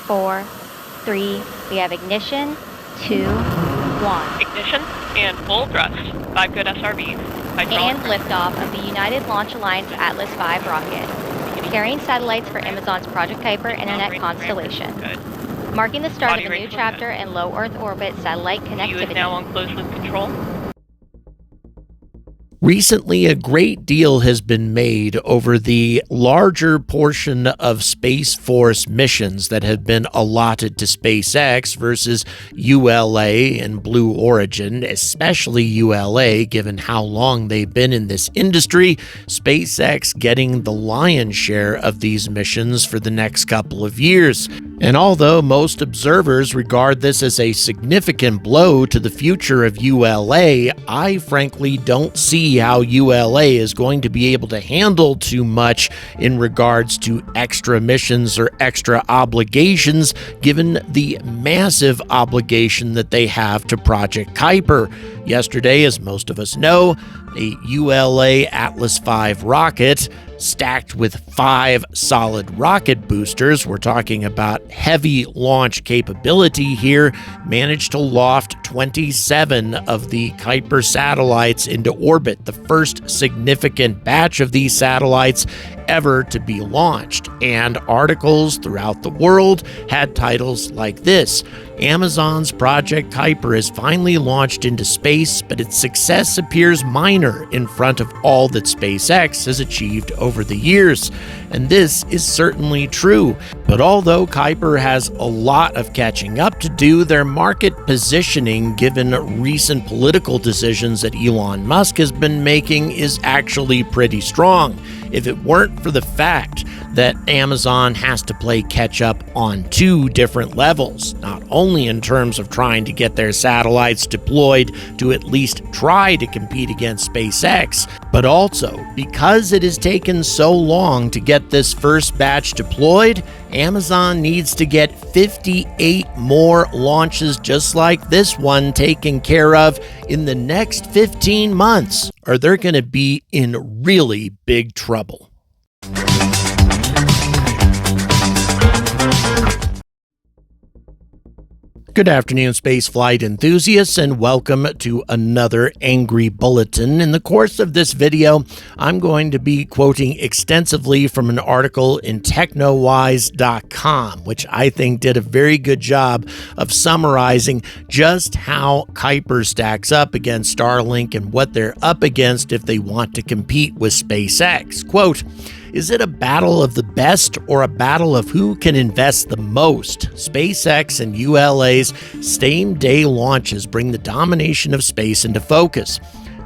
4, 3, we have ignition, 2, 1. Ignition and full thrust. 5 good SRBs. And liftoff of the United Launch Alliance Atlas V rocket, carrying satellites for Amazon's Project Kuiper internet constellation, marking the start of a new chapter in low Earth orbit satellite connectivity. You is now on closed loop control. Recently, a great deal has been made over the larger portion of Space Force missions that have been allotted to SpaceX versus ULA and Blue Origin, especially ULA, given how long they've been in this industry. SpaceX getting the lion's share of these missions for the next couple of years. And although most observers regard this as a significant blow to the future of ULA, I frankly don't see how ULA is going to be able to handle too much in regards to extra missions or extra obligations, given the massive obligation that they have to Project Kuiper. Yesterday, as most of us know, a ULA Atlas V rocket stacked with 5 solid rocket boosters, we're talking about heavy launch capability here, managed to loft 27 of the Kuiper satellites into orbit, the first significant batch of these satellites ever to be launched. And articles throughout the world had titles like this: Amazon's Project Kuiper is finally launched into space, but its success appears minor in front of all that SpaceX has achieved over the years. And this is certainly true. But although Kuiper has a lot of catching up to do, their market positioning, given recent political decisions that Elon Musk has been making, is actually pretty strong. If it weren't for the fact that Amazon has to play catch up on 2 different levels, not only in terms of trying to get their satellites deployed to at least try to compete against SpaceX, but also because it has taken so long to get this first batch deployed, Amazon needs to get 58 more launches just like this one taken care of in the next 15 months, or they're going to be in really big trouble. Good afternoon, spaceflight enthusiasts, and welcome to another Angry Bulletin. In the course of this video, I'm going to be quoting extensively from an article in technowise.com, which I think did a very good job of summarizing just how Kuiper stacks up against Starlink and what they're up against if they want to compete with SpaceX. Quote, "Is it a battle of the best or a battle of who can invest the most? SpaceX and ULA's same-day launches bring the domination of space into focus.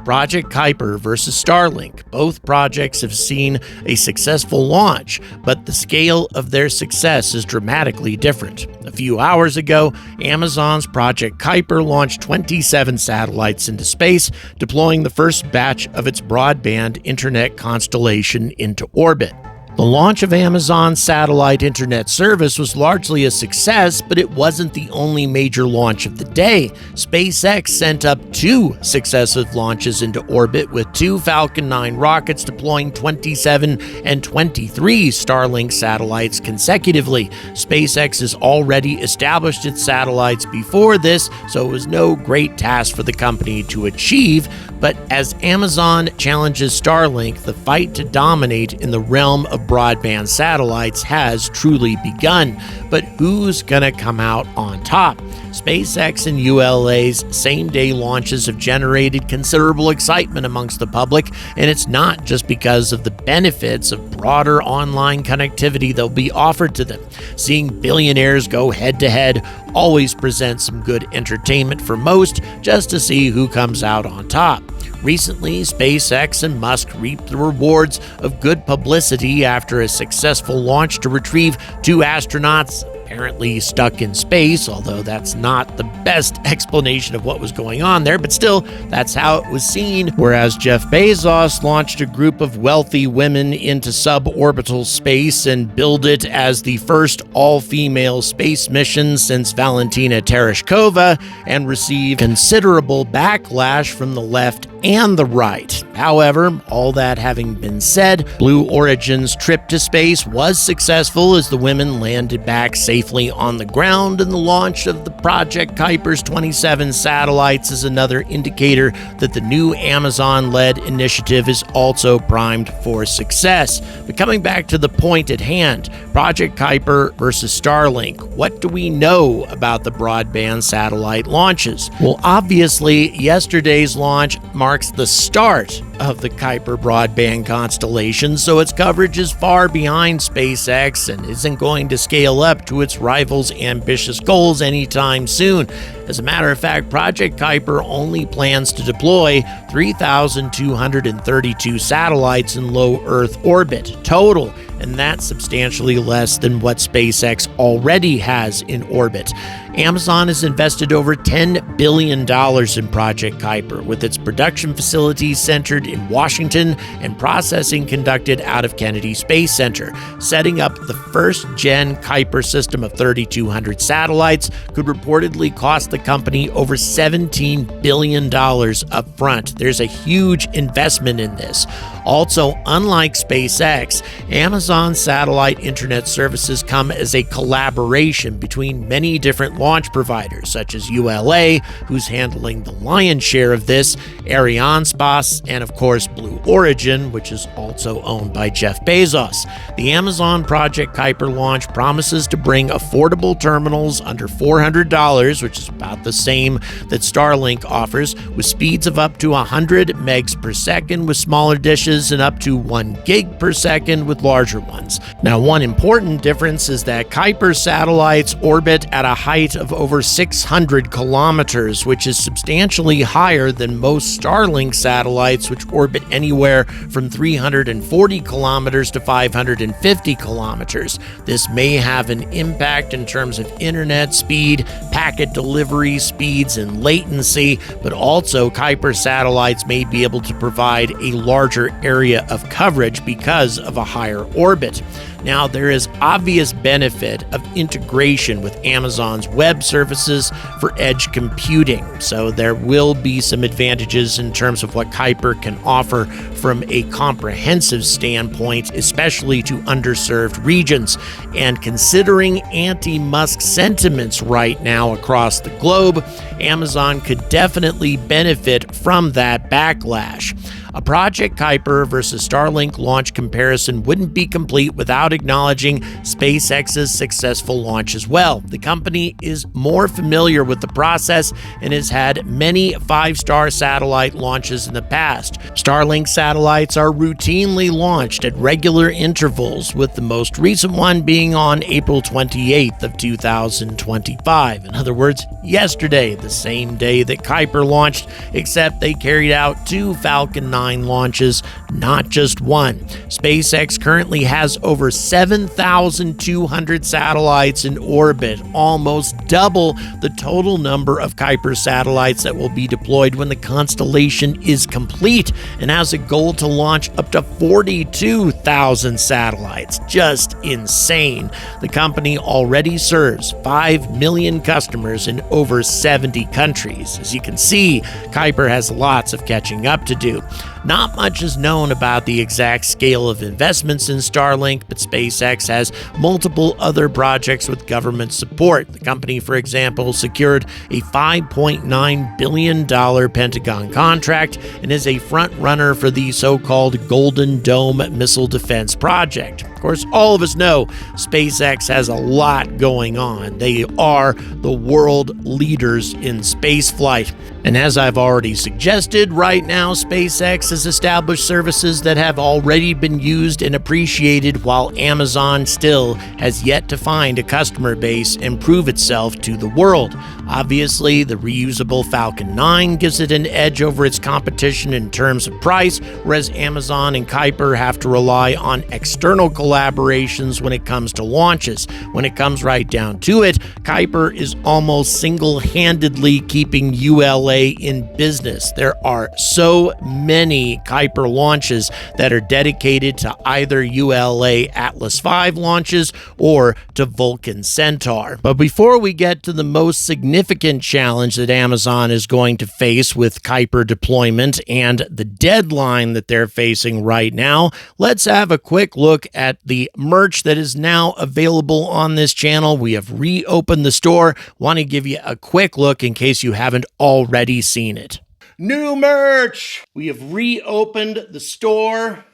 Project Kuiper versus Starlink. Both projects have seen a successful launch, but the scale of their success is dramatically different. A few hours ago, Amazon's Project Kuiper launched 27 satellites into space, deploying the first batch of its broadband internet constellation into orbit. The launch of Amazon's satellite internet service was largely a success, but it wasn't the only major launch of the day. SpaceX sent up 2 successive launches into orbit, with 2 Falcon 9 rockets deploying 27 and 23 Starlink satellites consecutively. SpaceX has already established its satellites before this, so it was no great task for the company to achieve. But as Amazon challenges Starlink, the fight to dominate in the realm of broadband satellites has truly begun. But who's gonna come out on top? SpaceX and ULA's same-day launches have generated considerable excitement amongst the public, and it's not just because of the benefits of broader online connectivity that'll be offered to them. Seeing billionaires go head-to-head always presents some good entertainment for most, just to see who comes out on top. Recently, SpaceX and Musk reaped the rewards of good publicity after a successful launch to retrieve 2 astronauts apparently stuck in space, although that's not the best explanation of what was going on there, but still, that's how it was seen. Whereas Jeff Bezos launched a group of wealthy women into suborbital space and billed it as the first all-female space mission since Valentina Tereshkova, and received considerable backlash from the left and the right. However, all that having been said, Blue Origin's trip to space was successful as the women landed back safely on the ground, and the launch of the Project Kuiper's 27 satellites is another indicator that the new Amazon-led initiative is also primed for success. But coming back to the point at hand, Project Kuiper versus Starlink, what do we know about the broadband satellite launches? Well, obviously, yesterday's launch marks the start of the Kuiper broadband constellation, so its coverage is far behind SpaceX and isn't going to scale up to its rivals' ambitious goals anytime soon. As a matter of fact, Project Kuiper only plans to deploy 3,232 satellites in low Earth orbit total, and that's substantially less than what SpaceX already has in orbit. Amazon has invested over $10 billion in Project Kuiper, with its production facilities centered in Washington and processing conducted out of Kennedy Space Center. Setting up the first-gen Kuiper system of 3,200 satellites could reportedly cost the company over $17 billion up front. There's a huge investment in this. Also, unlike SpaceX, Amazon satellite internet services come as a collaboration between many different launch providers, such as ULA, who's handling the lion's share of this, Arianespace, and of course Blue Origin, which is also owned by Jeff Bezos. The Amazon Project Kuiper launch promises to bring affordable terminals under $400, which is about the same that Starlink offers, with speeds of up to 100 megs per second with smaller dishes and up to 1 gig per second with larger ones. Now, one important difference is that Kuiper satellites orbit at a height of over 600 kilometers, which is substantially higher than most Starlink satellites, which orbit anywhere from 340 kilometers to 550 kilometers. This may have an impact in terms of internet speed, packet delivery speeds, and latency, but also Kuiper satellites may be able to provide a larger area of coverage because of a higher orbit. Now, there is obvious benefit of integration with Amazon's web services for edge computing, so there will be some advantages in terms of what Kuiper can offer from a comprehensive standpoint, especially to underserved regions. And considering anti-Musk sentiments right now across the globe, Amazon could definitely benefit from that backlash. A Project Kuiper versus Starlink launch comparison wouldn't be complete without acknowledging SpaceX's successful launch as well. The company is more familiar with the process and has had many five-star satellite launches in the past. Starlink satellites are routinely launched at regular intervals, with the most recent one being on April 28th of 2025. In other words, yesterday, the same day that Kuiper launched, except they carried out 2 Falcon 9 launches, not just one. SpaceX currently has over 7,200 satellites in orbit, almost double the total number of Kuiper satellites that will be deployed when the constellation is complete, and has a goal to launch up to 42,000 satellites. Just insane. The company already serves 5 million customers in over 70 countries. As you can see, Kuiper has lots of catching up to do. Not much is known about the exact scale of investments in Starlink, but SpaceX has multiple other projects with government support. The company, for example, secured a $5.9 billion Pentagon contract and is a front runner for the so-called Golden Dome missile defense project. Of course, all of us know SpaceX has a lot going on. They are the world leaders in spaceflight. And as I've already suggested, right now SpaceX has established services that have already been used and appreciated, while Amazon still has yet to find a customer base and prove itself to the world. Obviously, the reusable Falcon 9 gives it an edge over its competition in terms of price, whereas Amazon and Kuiper have to rely on external collaborations when it comes to launches. When it comes right down to it, Kuiper is almost single-handedly keeping ULA ULA in business. There are so many Kuiper launches that are dedicated to either ULA Atlas V launches or to Vulcan Centaur. But before we get to the most significant challenge that Amazon is going to face with Kuiper deployment and the deadline that they're facing right now, let's have a quick look at the merch that is now available on this channel. We have reopened the store. Want to give you a quick look in case you haven't already seen it. New merch! We have reopened the store.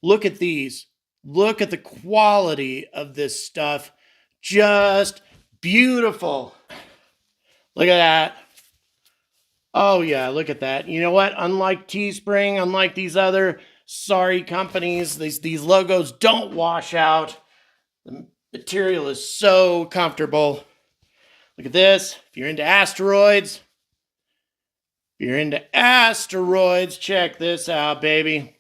Look at these. Look at the quality of this stuff. Just beautiful. Look at that. Oh yeah, look at that. You know what? Unlike Teespring, unlike these other sorry companies, these logos don't wash out. The material is so comfortable. Look at this. If you're into asteroids, check this out, baby.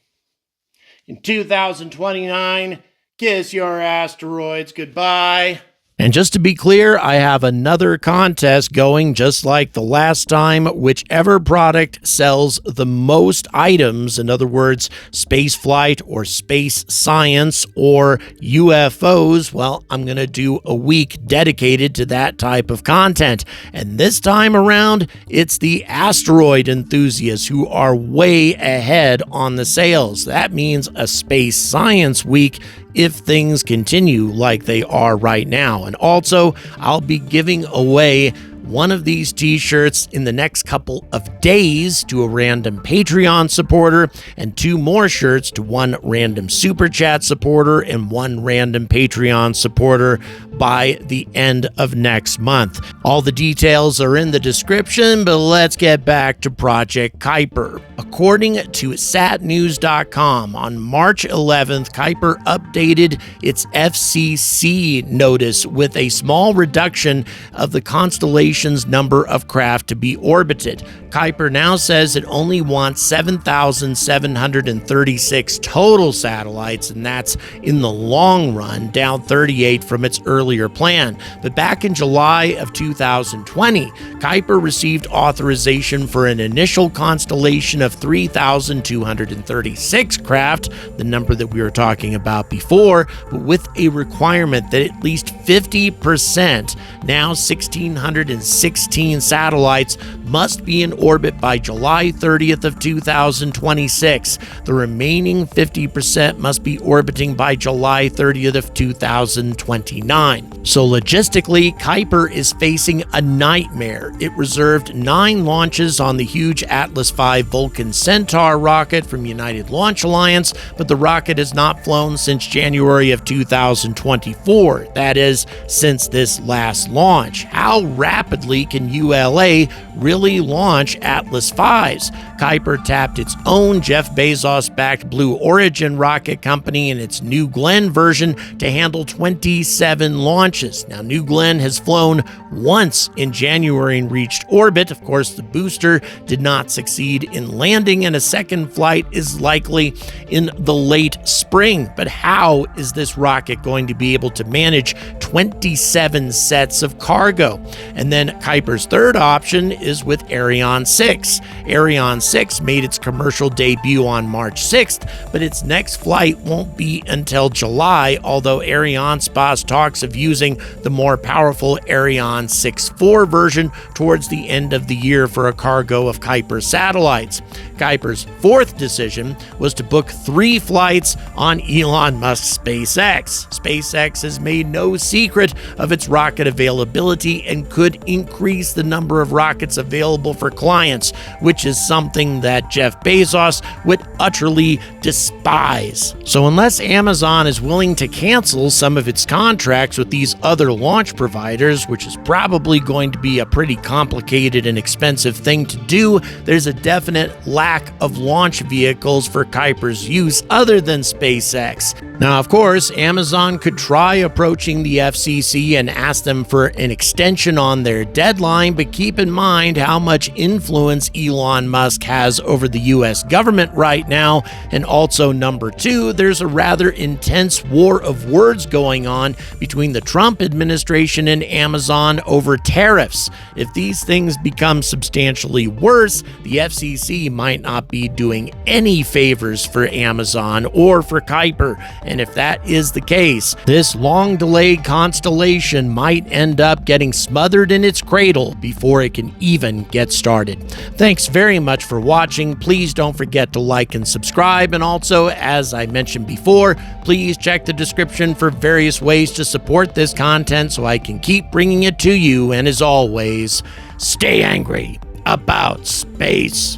In 2029, kiss your asteroids goodbye. And just to be clear, I have another contest going just like the last time. Whichever product sells the most items, in other words, space flight or space science or UFOs, well, I'm going to do a week dedicated to that type of content. And this time around, it's the asteroid enthusiasts who are way ahead on the sales. That means a space science week if things continue like they are right now. And also, I'll be giving away one of these t-shirts in the next couple of days to a random Patreon supporter, and 2 more shirts to one random Super Chat supporter and one random Patreon supporter by the end of next month. All the details are in the description, but let's get back to Project Kuiper. According to satnews.com, on March 11th, Kuiper updated its FCC notice with a small reduction of the constellation's number of craft to be orbited. Kuiper now says it only wants 7,736 total satellites, and that's in the long run, down 38 from its earlier plan. But back in July of 2020, Kuiper received authorization for an initial constellation of 3,236 craft, the number that we were talking about before, but with a requirement that at least 50%, now 1,616 satellites, must be in orbit by July 30th of 2026. The remaining 50% must be orbiting by July 30th of 2029. So logistically, Kuiper is facing a nightmare. It reserved 9 launches on the huge Atlas V Vulcan Centaur rocket from United Launch Alliance, but the rocket has not flown since January of 2024. That is, since this last launch. How rapidly can ULA really launch Atlas V's? Kuiper tapped its own Jeff Bezos-backed Blue Origin rocket company in its New Glenn version to handle 27 launches. Now, New Glenn has flown once in January and reached orbit. Of course, the booster did not succeed in landing, and a second flight is likely in the late spring. But how is this rocket going to be able to manage 27 sets of cargo? And then Kuiper's third option is with Ariane 6. Ariane 6 made its commercial debut on March 6th, but its next flight won't be until July, although Arianespace talks of using the more powerful Ariane 6-4 version towards the end of the year for a cargo of Kuiper satellites. Kuiper's fourth decision was to book 3 flights on Elon Musk's SpaceX. SpaceX has made no secret of its rocket availability and could increase the number of rockets available for clients, which is something that Jeff Bezos would utterly despise. So unless Amazon is willing to cancel some of its contracts with these other launch providers, which is probably going to be a pretty complicated and expensive thing to do, there's a definite lack of launch vehicles for Kuiper's use other than SpaceX. Now, of course, Amazon could try approaching the FCC and ask them for an extension on their their deadline, but keep in mind how much influence Elon Musk has over the U.S. government right now. And also, number two, there's a rather intense war of words going on between the Trump administration and Amazon over tariffs. If these things become substantially worse, the FCC might not be doing any favors for Amazon or for Kuiper. And if that is the case, this long-delayed constellation might end up getting smothered in its cradle before it can even get started. Thanks very much for watching. Please don't forget to like and subscribe. And also, as I mentioned before, please check the description for various ways to support this content so I can keep bringing it to you. And as always, stay angry about space.